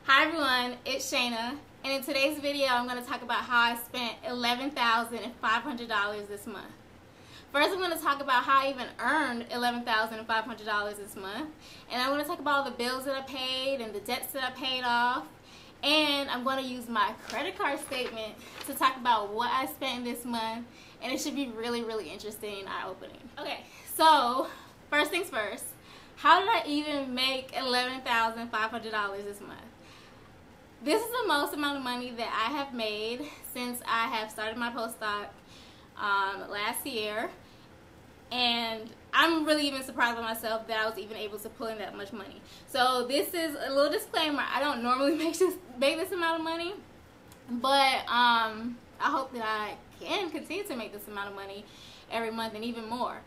Hi everyone, it's SHANA, and in today's video I'm going to talk about how I spent $11,500 this month. First I'm going to talk about how I even earned $11,500 this month, and I'm going to talk about all the bills that I paid and the debts that I paid off, and I'm going to use my credit card statement to talk about what I spent this month, and it should be really interesting and eye-opening. Okay, so first things first, how did I even make $11,500 this month? This is the most amount of money that I have made since I have started my postdoc last year, and I'm really even surprised by myself that I was even able to pull in that much money. So this is a little disclaimer, I don't normally make this amount of money, but I hope that I can continue to make this amount of money every month and even more.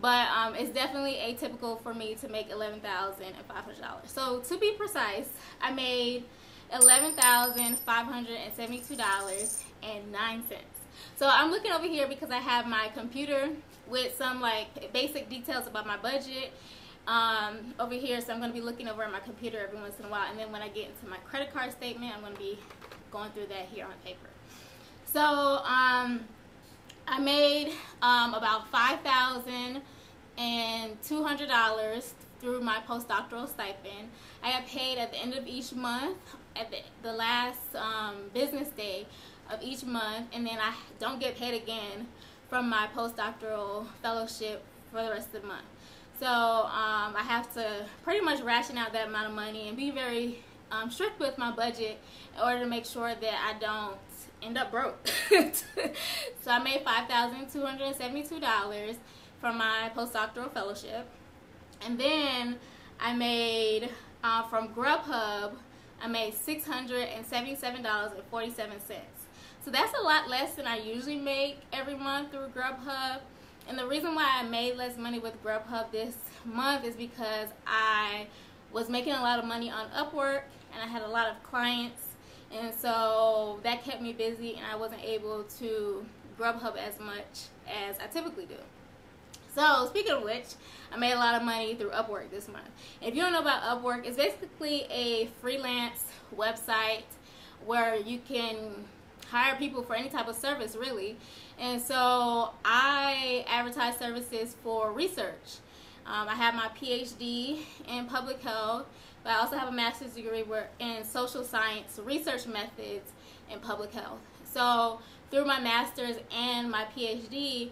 But it's definitely atypical for me to make $11,500. So to be precise, I made $11,572.09. So I'm looking over here because I have my computer with some like basic details about my budget over here. So I'm going to be looking over at my computer every once in a while, and then when I get into my credit card statement, I'm going to be going through that here on paper. So I made about $5,200 through my postdoctoral stipend. I got paid at the end of each month, at the last business day of each month, and then I don't get paid again from my postdoctoral fellowship for the rest of the month. So I have to pretty much ration out that amount of money and be very strict with my budget in order to make sure that I don't end up broke. So I made $5,272 from my postdoctoral fellowship, and then I made from GrubHub, I made $677.47. So that's a lot less than I usually make every month through GrubHub. And the reason why I made less money with GrubHub this month is because I was making a lot of money on Upwork and I had a lot of clients, and so that kept me busy and I wasn't able to GrubHub as much as I typically do. So speaking of which, I made a lot of money through Upwork this month. If you don't know about Upwork, it's basically a freelance website where you can hire people for any type of service, really. And so I advertise services for research. I have my PhD in public health, but I also have a master's degree in social science research methods in public health. So through my master's and my PhD,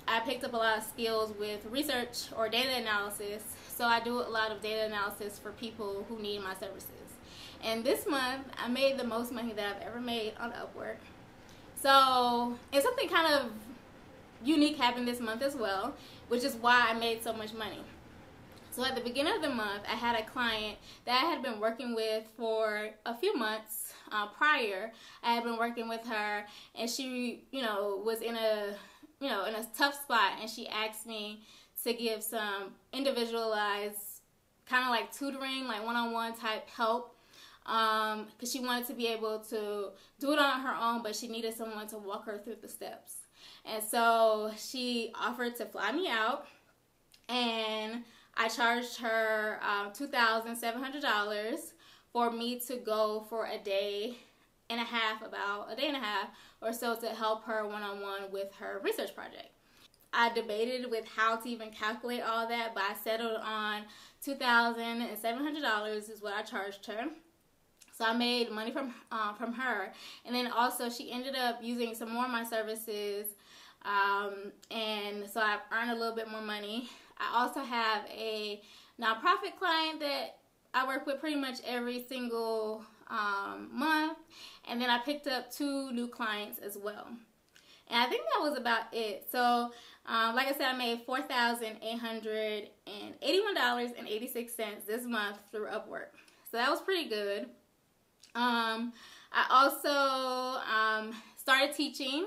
I picked up a lot of skills with research or data analysis. So I do a lot of data analysis for people who need my services. And this month, I made the most money that I've ever made on Upwork. So, and something kind of unique happened this month as well, which is why I made so much money. So at the beginning of the month, I had a client that I had been working with for a few months prior. I had been working with her, and she, was in a tough spot, and she asked me to give some individualized kind of like tutoring, like one-on-one type help, because she wanted to be able to do it on her own, but she needed someone to walk her through the steps. And so she offered to fly me out, and I charged her $2,700 for me to go for about a day and a half or so to help her one-on-one with her research project. I debated with how to even calculate all that, but I settled on $2,700 is what I charged her. So I made money from her, and then also she ended up using some more of my services, and so I earned a little bit more money. I also have a nonprofit client that I work with pretty much every single month, and then I picked up 2 new clients as well. And I think that was about it. So like I said, I made $4,881.86 this month through Upwork. So that was pretty good. I also started teaching,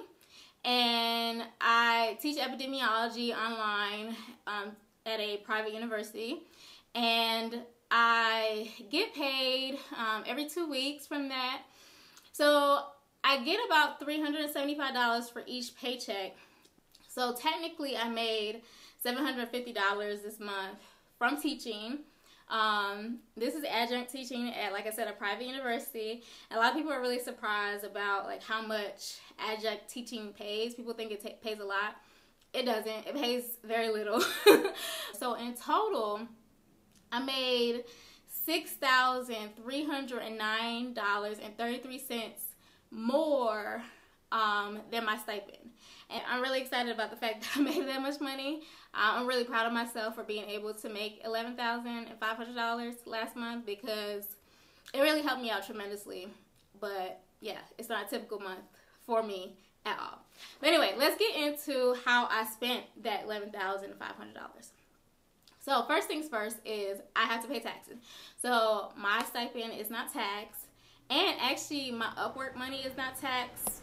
and I teach epidemiology online at a private university, and I get paid every 2 weeks from that. So I get about $375 for each paycheck. So technically I made $750 this month from teaching. This is adjunct teaching at, like I said, a private university. And a lot of people are really surprised about like how much adjunct teaching pays. People think it pays a lot. It doesn't. It pays very little. So in total, I made $6,309.33 more than my stipend. And I'm really excited about the fact that I made that much money. I'm really proud of myself for being able to make $11,500 last month, because it really helped me out tremendously. But yeah, it's not a typical month for me at all. But anyway, let's get into how I spent that $11,500. So first things first is I have to pay taxes. So my stipend is not taxed, and actually my Upwork money is not taxed,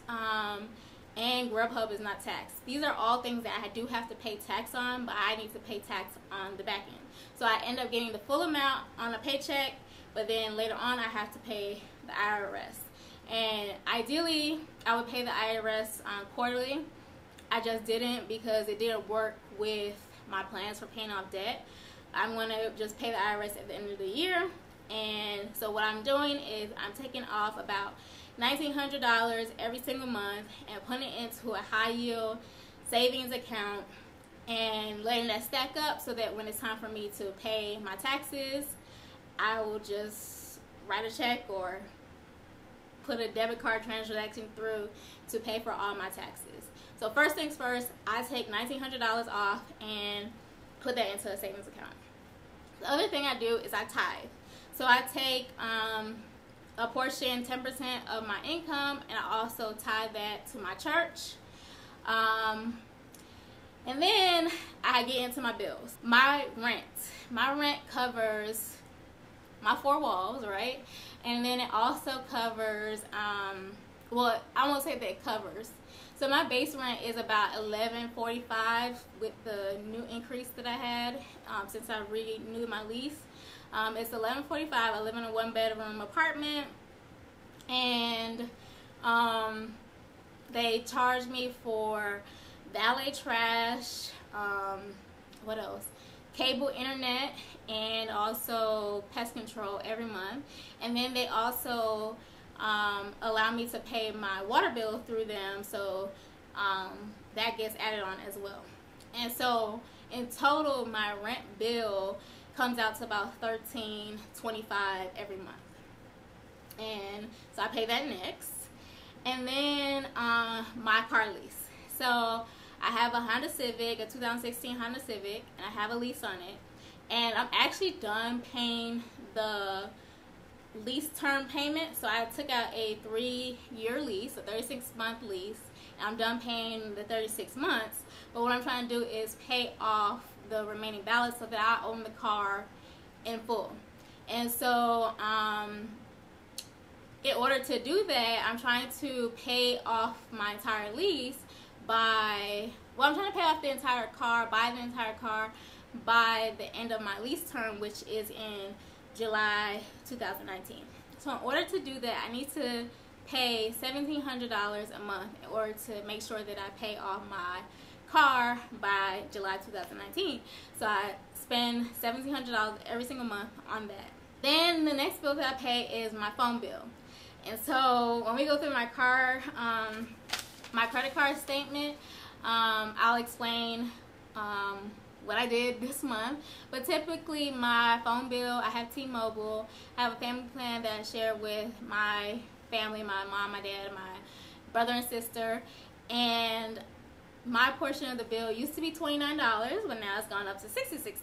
and GrubHub is not taxed. These are all things that I do have to pay tax on, but I need to pay tax on the back end. So I end up getting the full amount on a paycheck, but then later on I have to pay the IRS. And ideally, I would pay the IRS quarterly. I just didn't, because it didn't work with my plans for paying off debt. I'm going to just pay the IRS at the end of the year. And so what I'm doing is I'm taking off about $1,900 every single month and putting it into a high yield savings account and letting that stack up, so that when it's time for me to pay my taxes, I will just write a check or put a debit card transaction through to pay for all my taxes. So first things first, I take $1,900 off and put that into a savings account. The other thing I do is I tithe. So I take a portion, 10% of my income, and I also tie that to my church. And then I get into my bills. My rent covers my 4 walls, right? And then it also covers, well, I won't say that it covers. So my base rent is about $11.45 with the new increase that I had since I renewed my lease. It's $11.45. I live in a 1-bedroom apartment, and they charge me for valet trash, what else? Cable internet, and also pest control every month. And then they also allow me to pay my water bill through them, so that gets added on as well. And so in total, my rent bill comes out to about $13.25 every month. And so I pay that next. And then my car lease. So I have a Honda Civic, a 2016 Honda Civic, and I have a lease on it. And I'm actually done paying the lease term payment. So I took out a 3-year lease, a 36-month lease, and I'm done paying the 36 months. But what I'm trying to do is pay off the remaining balance so that I own the car in full. And so in order to do that, I'm trying to pay off my entire lease by, well, I'm trying to pay off the entire car, buy the entire car by the end of my lease term, which is in July 2019. So in order to do that, I need to pay $1,700 a month in order to make sure that I pay off my car by July 2019. So I spend $1,700 every single month on that. Then the next bill that I pay is my phone bill. And so when we go through my car, my credit card statement, I'll explain what I did this month. But typically my phone bill, I have T-Mobile. I have a family plan that I share with my family, my mom, my dad, my brother and sister. And my portion of the bill used to be $29, but now it's gone up to $66.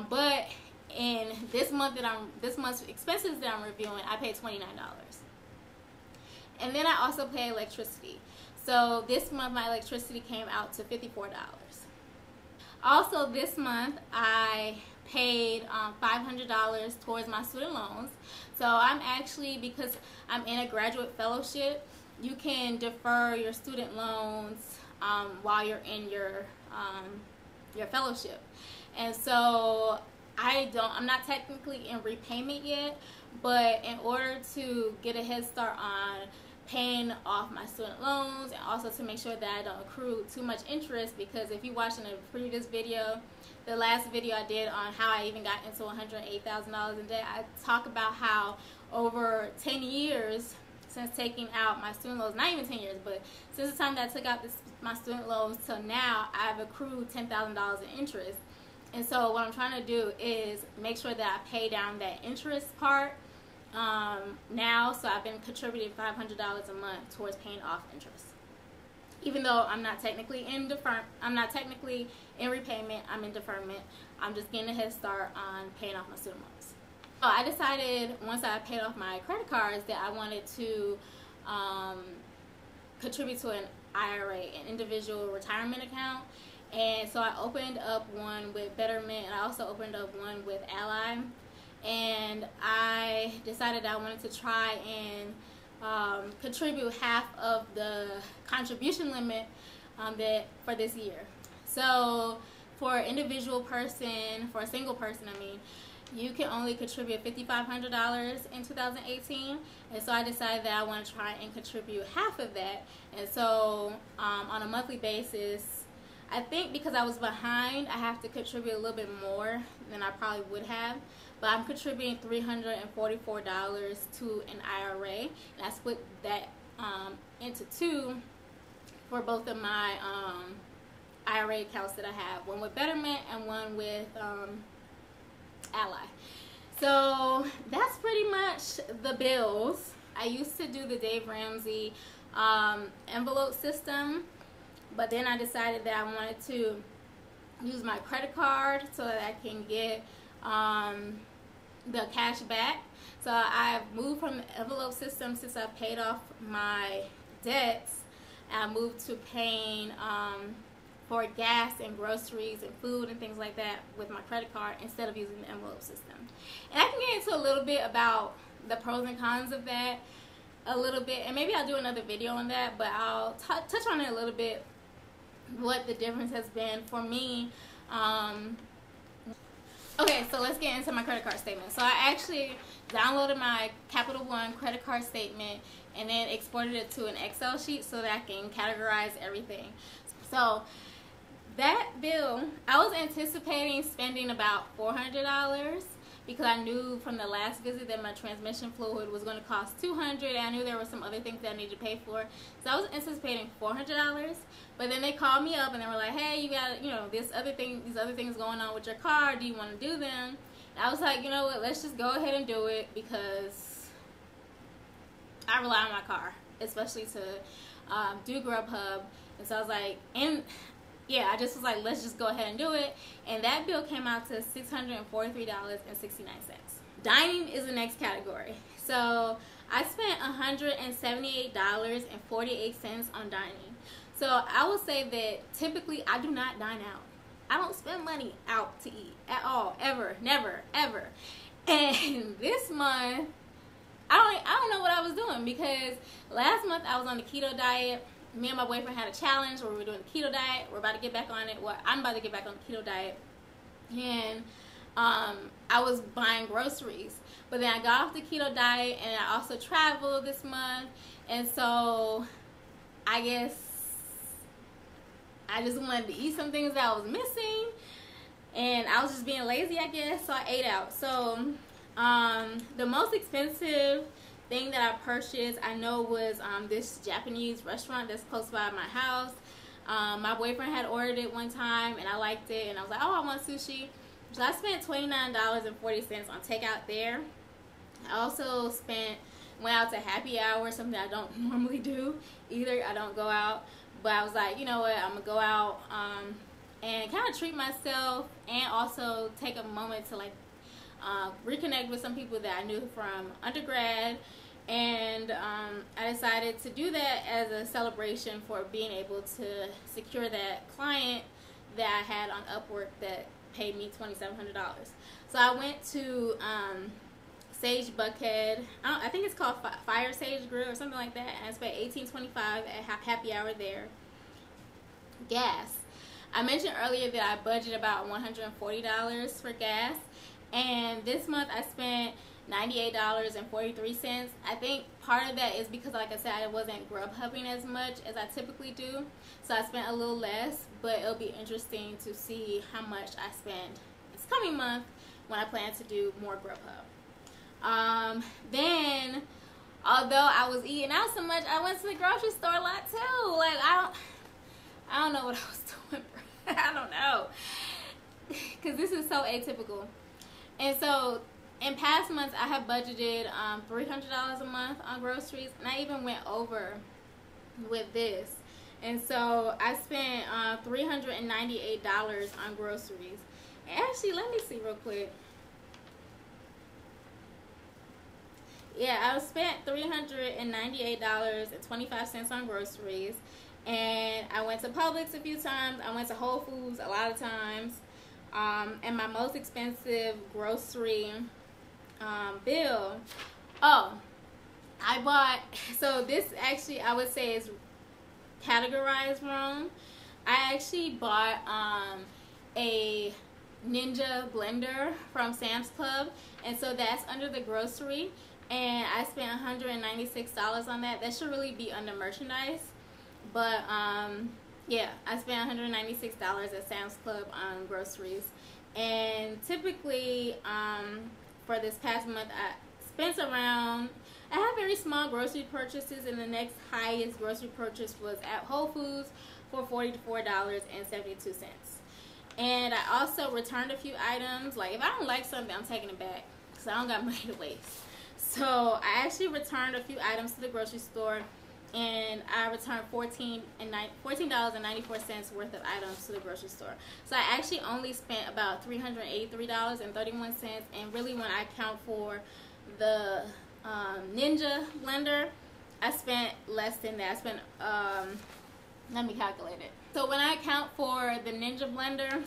But in this month's expenses that I'm reviewing, I paid $29. And then I also pay electricity. So this month my electricity came out to $54. Also this month I paid $500 towards my student loans. So I'm actually, because I'm in a graduate fellowship, you can defer your student loans while you're in your fellowship. And so I'm not technically in repayment yet, but in order to get a head start on paying off my student loans, and also to make sure that I don't accrue too much interest, because if you watched in a previous video, the last video I did on how I even got into $108,000 in debt, I talk about how over 10 years since taking out my student loans, not even 10 years, but since the time that I took out my student loans till now, I've accrued $10,000 in interest. And so what I'm trying to do is make sure that I pay down that interest part now. So I've been contributing $500 a month towards paying off interest. Even though I'm not technically in repayment, I'm in deferment. I'm just getting a head start on paying off my student loans. So I decided once I paid off my credit cards that I wanted to contribute to an IRA, an individual retirement account. And so I opened up one with Betterment, and I also opened up one with Ally. And I decided I wanted to try and contribute half of the contribution limit for this year. So for an individual person, for a single person, I mean, you can only contribute $5,500 in 2018, and so I decided that I want to try and contribute half of that. And so on a monthly basis, I think because I was behind, I have to contribute a little bit more than I probably would have, but I'm contributing $344 to an IRA, and I split that into two for both of my IRA accounts that I have, one with Betterment and one with Ally. So that's pretty much the bills. I used to do the Dave Ramsey envelope system, but then I decided that I wanted to use my credit card so that I can get the cash back. So I've moved from the envelope system since I paid off my debts. I moved to paying for gas and groceries and food and things like that with my credit card instead of using the envelope system. And I can get into a little bit about the pros and cons of that a little bit, and maybe I'll do another video on that, but I'll touch on it a little bit, what the difference has been for me. Okay, so let's get into my credit card statement. So I actually downloaded my Capital One credit card statement and then exported it to an Excel sheet so that I can categorize everything. So that bill, I was anticipating spending about $400 because I knew from the last visit that my transmission fluid was going to cost $200, and I knew there were some other things that I needed to pay for. So I was anticipating $400, but then they called me up and they were like, hey, you got, you know, these other things going on with your car. Do you want to do them? And I was like, you know what, let's just go ahead and do it because I rely on my car, especially to do GrubHub. And so I was like, yeah, I just was like, let's just go ahead and do it. And that bill came out to $643.69. Dining is the next category. So I spent $178.48 on dining. So I will say that typically I do not dine out. I don't spend money out to eat at all, ever, never, ever. And this month, I don't know what I was doing, because last month I was on the keto diet. Me and my boyfriend had a challenge where we were doing the keto diet. We're about to get back on it. Well, I'm about to get back on the keto diet. And I was buying groceries. But then I got off the keto diet, and I also traveled this month. And so I guess I just wanted to eat some things that I was missing. And I was just being lazy, I guess. So I ate out. So the most expensive thing that I purchased, I know, was this Japanese restaurant that's close by my house. My boyfriend had ordered it one time and I liked it, and I was like, oh, I want sushi. So I spent $29.40 on takeout there. I also went out to happy hour, something I don't normally do either. I don't go out, but I was like, you know what, I'm gonna go out and kind of treat myself, and also take a moment to reconnect with some people that I knew from undergrad. And I decided to do that as a celebration for being able to secure that client that I had on Upwork that paid me $2,700. So I went to Sage Buckhead. I think it's called Fire Sage Grill or something like that. And I spent $18.25 at happy hour there. Gas. I mentioned earlier that I budgeted about $140 for gas. And this month I spent $98.43. I think part of that is because, like I said, I wasn't GrubHubbing as much as I typically do, so I spent a little less, but it'll be interesting to see how much I spend this coming month when I plan to do more GrubHub. Then, although I was eating out so much, I went to the grocery store a lot too. Like, I don't know what I was doing. I don't know, because this is so atypical. And so in past months, I have budgeted $300 a month on groceries, and I even went over with this. And so I spent $398 on groceries. Actually, let me see real quick. Yeah, I spent $398.25 on groceries. And I went to Publix a few times. I went to Whole Foods a lot of times. And my most expensive grocery bill. Oh, I bought, so this actually I would say is categorized wrong. I actually bought a Ninja blender from Sam's Club, and so that's under the grocery, and I spent $196 on that. That should really be under merchandise, but yeah, I spent $196 at Sam's Club on groceries. And typically for this past month, I spent around, I have very small grocery purchases, and the next highest grocery purchase was at Whole Foods for $44.72. And I also returned a few items. Like, if I don't like something, I'm taking it back, because I don't got money to waste. So I actually returned a few items to the grocery store, and I returned $14.94 worth of items to the grocery store. So I actually only spent about $383.31, and really when I count for the Ninja blender, I spent less than that. I spent, let me calculate it. So when I account for the Ninja blender,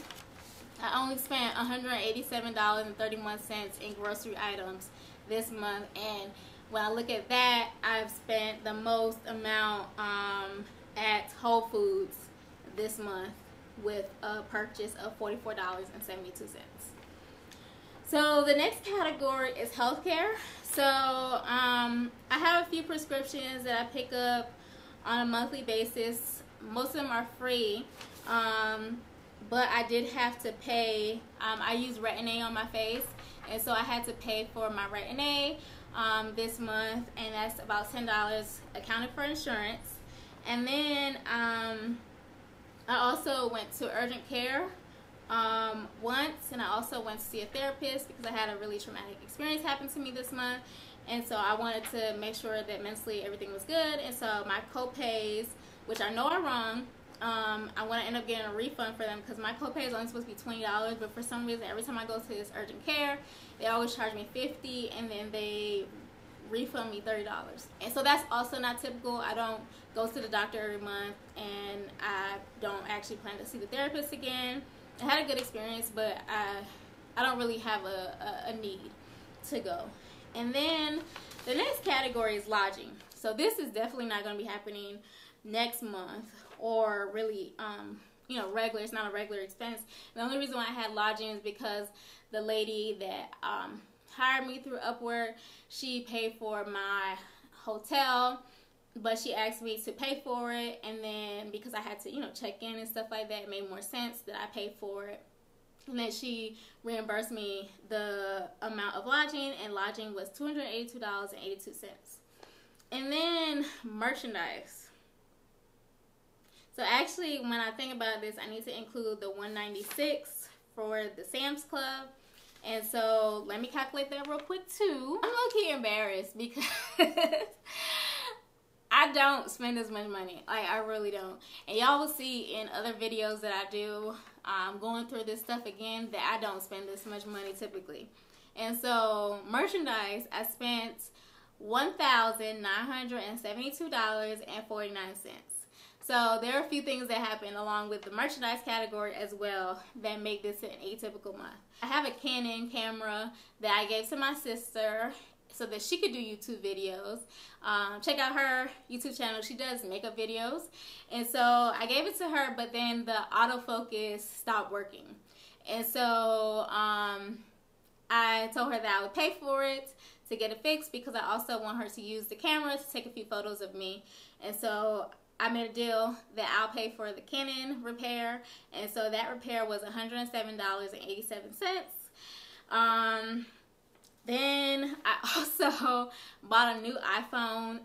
I only spent $187.31 in grocery items this month, and when I look at that, I've spent the most amount at Whole Foods this month with a purchase of $44.72. So the next category is healthcare. So I have a few prescriptions that I pick up on a monthly basis. Most of them are free, but I did have to pay. I use Retin-A on my face, and so I had to pay for my Retin-A this month, and that's about $10 accounted for insurance. And then I also went to urgent care once, and I also went to see a therapist because I had a really traumatic experience happen to me this month, and so I wanted to make sure that mentally everything was good. And so my co-pays, which I know are wrong, I want to end up getting a refund for them because my copay is only supposed to be $20, but for some reason every time I go to this urgent care, they always charge me $50, and then they refund me $30. And so that's also not typical. I don't go to the doctor every month, and I don't actually plan to see the therapist again. I had a good experience, but I don't really have a need to go. And then the next category is lodging. So this is definitely not going to be happening next month, or really you know, regular. It's not a regular expense. The only reason why I had lodging is because the lady that hired me through Upwork, she paid for my hotel, but she asked me to pay for it, and then because I had to, you know, check in and stuff like that, it made more sense that I paid for it. And then she reimbursed me the amount of lodging, and lodging was $282.82. And then merchandise. So actually, when I think about this, I need to include the $196 for the Sam's Club. And so let me calculate that real quick too. I'm low-key embarrassed because I don't spend as much money. Like, I really don't. And y'all will see in other videos that I do, going through this stuff again, that I don't spend this much money typically. And so merchandise, I spent $1,972.49. So there are a few things that happen along with the merchandise category as well that make this an atypical month. I have a Canon camera that I gave to my sister so that she could do YouTube videos. Check out her YouTube channel. She does makeup videos. And so I gave it to her, but then the autofocus stopped working. And so I told her that I would pay for it to get it fixed because I also want her to use the camera to take a few photos of me. And so I made a deal that I'll pay for the Canon repair. And so that repair was $107.87. Then I also bought a new iPhone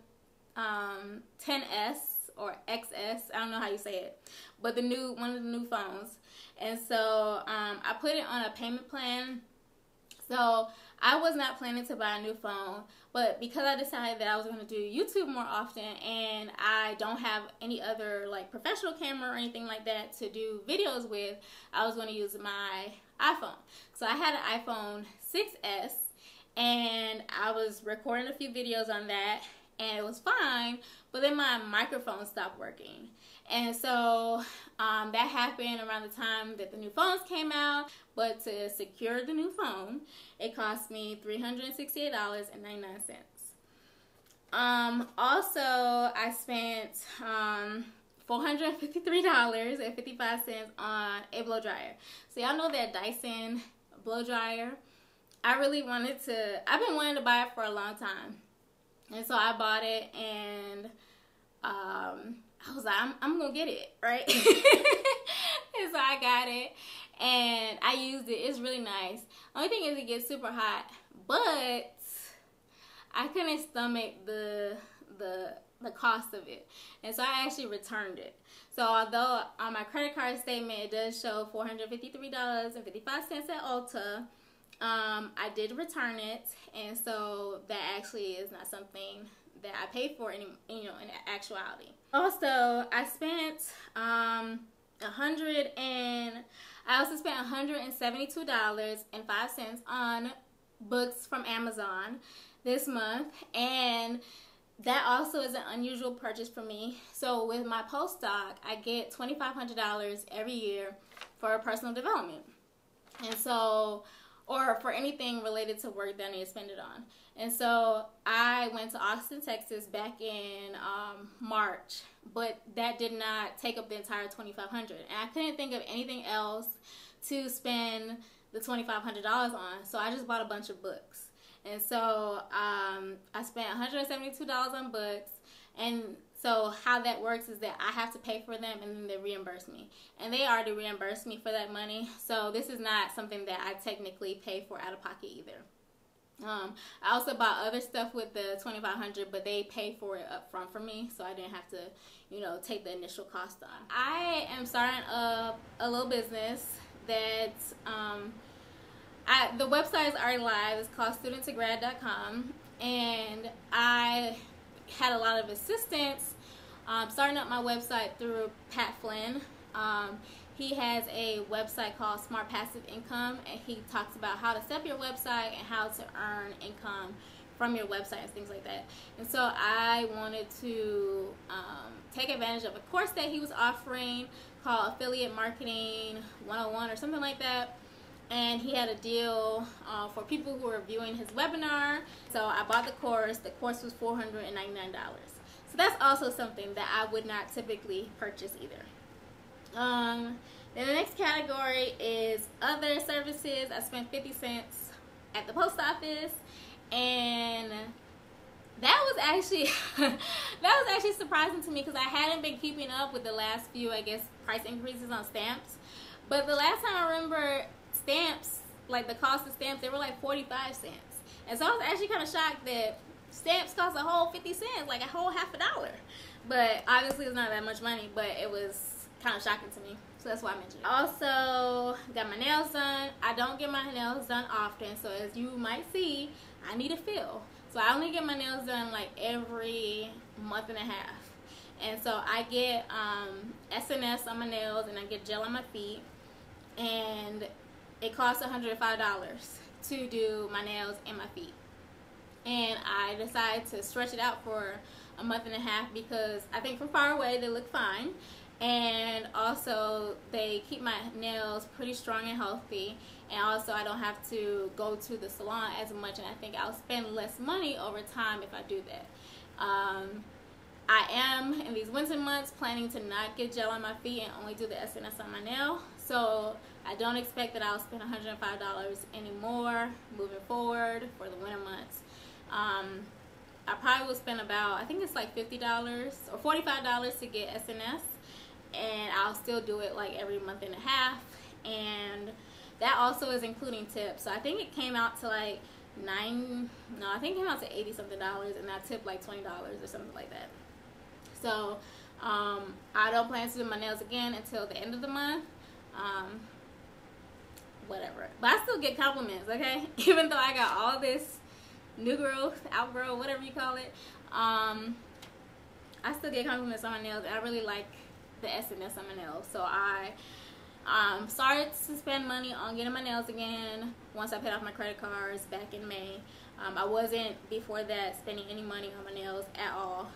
10s or XS. I don't know how you say it, but one of the new phones. And so I put it on a payment plan. So I was not planning to buy a new phone, but because I decided that I was going to do YouTube more often and I don't have any other like professional camera or anything like that to do videos with, I was going to use my iPhone. So I had an iPhone 6s and I was recording a few videos on that and it was fine, but then my microphone stopped working. And so that happened around the time that the new phones came out. But to secure the new phone, it cost me $368.99. Also, I spent $453.55 on a blow dryer. So y'all know that Dyson blow dryer. I've been wanting to buy it for a long time. And so I bought it, and I was like, I'm going to get it, right? And so I got it, and I used it. It's really nice. Only thing is it gets super hot, but I couldn't stomach the cost of it. And so I actually returned it. So although on my credit card statement it does show $453.55 at Ulta, I did return it, and so that actually is not something that I paid for in actuality. Also, I spent $172.05 on books from Amazon this month, and that also is an unusual purchase for me. So with my postdoc, I get $2,500 every year for personal development, and so, or for anything related to work that I need to spend it on. And so I went to Austin, Texas back in March, but that did not take up the entire $2,500. And I couldn't think of anything else to spend the $2,500 on, so I just bought a bunch of books. And so I spent $172 on books. And so how that works is that I have to pay for them and then they reimburse me. And they already reimbursed me for that money. So this is not something that I technically pay for out of pocket either. I also bought other stuff with the $2,500, but they pay for it up front for me, so I didn't have to, take the initial cost on. I am starting a little business that the website is already live. It's called studentograd.com, and I had a lot of assistance starting up my website through Pat Flynn. He has a website called Smart Passive Income, and he talks about how to set up your website and how to earn income from your website and things like that. And so I wanted to take advantage of a course that he was offering called Affiliate Marketing 101 or something like that. And he had a deal for people who were viewing his webinar. So I bought the course. The course was $499. So that's also something that I would not typically purchase either. Then the next category is other services. I spent 50 cents at the post office, and that was actually surprising to me because I hadn't been keeping up with the last few, price increases on stamps. But the last time I remember stamps, like the cost of stamps, they were like 45 cents. And so I was actually kind of shocked that stamps cost a whole 50 cents, like a whole $50. But obviously it's not that much money, but it was kind of shocking to me, so that's why I mentioned it. Also got my nails done. I don't get my nails done often, so as you might see, I need a fill. So I only get my nails done like every month and a half. And so I get SNS on my nails and I get gel on my feet, and it costs $105 to do my nails and my feet. And I decided to stretch it out for a month and a half because I think from far away they look fine. And also they keep my nails pretty strong and healthy, and also I don't have to go to the salon as much, and I think I'll spend less money over time if I do that. I am in these winter months planning to not get gel on my feet and only do the SNS on my nail, so I don't expect that I'll spend $105 anymore moving forward for the winter months. I probably will spend about, I think it's like $50 or $45 to get SNS, and I'll still do it like every month and a half, and that also is including tips. So I think it came out to like I think it came out to $80 something, and I tipped like $20 or something like that. So I don't plan to do my nails again until the end of the month. Whatever, but I still get compliments, okay? Even though I got all this new growth, outgrow, whatever you call it, I still get compliments on my nails, and I really like the SNS on my nails. So I started to spend money on getting my nails again once I paid off my credit cards back in May. I wasn't before that spending any money on my nails at all.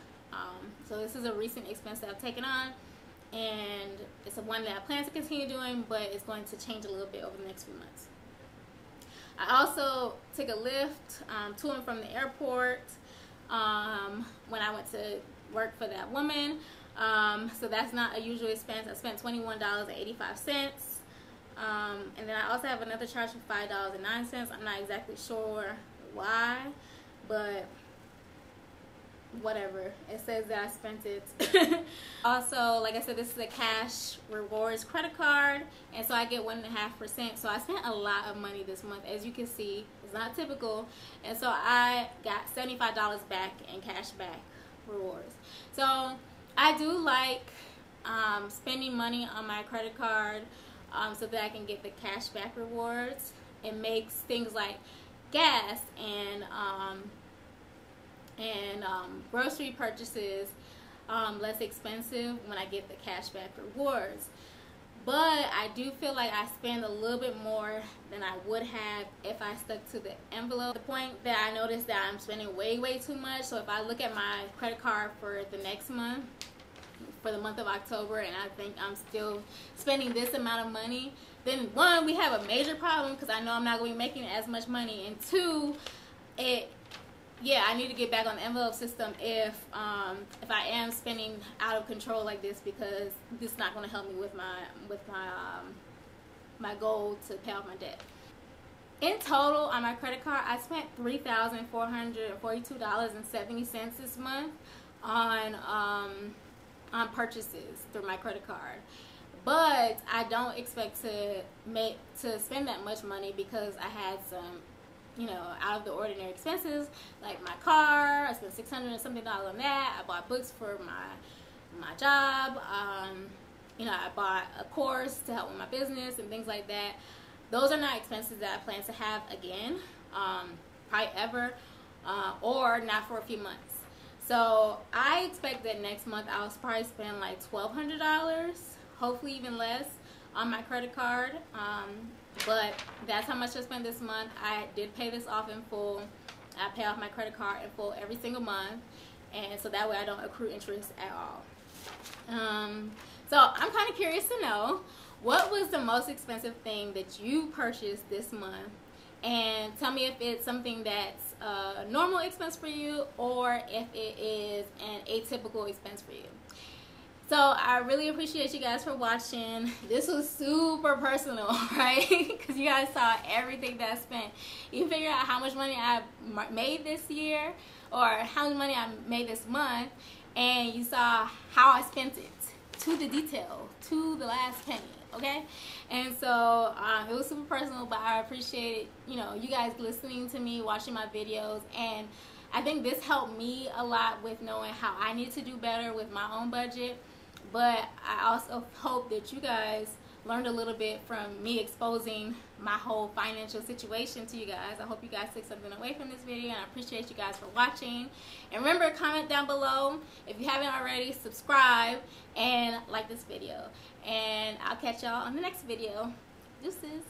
So this is a recent expense that I've taken on, and it's one that I plan to continue doing, but it's going to change a little bit over the next few months. I also took a Lyft to and from the airport when I went to work for that woman. So that's not a usual expense. I spent $21.85. And then I also have another charge for $5.09. I'm not exactly sure why, but whatever. It says that I spent it. Also, like I said, this is a cash rewards credit card, and so I get 1.5%. So I spent a lot of money this month, as you can see. It's not typical, and so I got $75 back in cash back rewards. So I do like spending money on my credit card so that I can get the cash back rewards. It makes things like gas and grocery purchases less expensive when I get the cashback rewards. But I do feel like I spend a little bit more than I would have if I stuck to the envelope. The point that I noticed that I'm spending way too much. So if I look at my credit card for the next month, for the month of October, and I think I'm still spending this amount of money, then one, we have a major problem because I know I'm not going to be making as much money, and two, I need to get back on the envelope system if I am spending out of control like this, because this is not going to help me with my goal to pay off my debt. In total, on my credit card, I spent $3,442.70 this month on purchases through my credit card. But I don't expect to spend that much money because I had some, out of the ordinary expenses, like my car. I spent $600 and something on that. I bought books for my job. I bought a course to help with my business and things like that. Those are not expenses that I plan to have again, probably ever, or not for a few months. So I expect that next month I'll probably spend like $1,200, hopefully even less, on my credit card. But that's how much I spent this month. I did pay this off in full. I pay off my credit card in full every single month, and so that way I don't accrue interest at all. So I'm kind of curious to know, what was the most expensive thing that you purchased this month? And tell me if it's something that's a normal expense for you, or if it is an atypical expense for you. So I really appreciate you guys for watching. This was super personal, right? Because you guys saw everything that I spent. You can figure out how much money I made this year, or how much money I made this month, and you saw how I spent it, to the detail, to the last penny, okay? And so it was super personal, but I appreciate, you guys listening to me, watching my videos, and I think this helped me a lot with knowing how I need to do better with my own budget. But I also hope that you guys learned a little bit from me exposing my whole financial situation to you guys. I hope you guys took something away from this video, and I appreciate you guys for watching. And remember, comment down below. If you haven't already, subscribe and like this video. And I'll catch y'all on the next video. Deuces.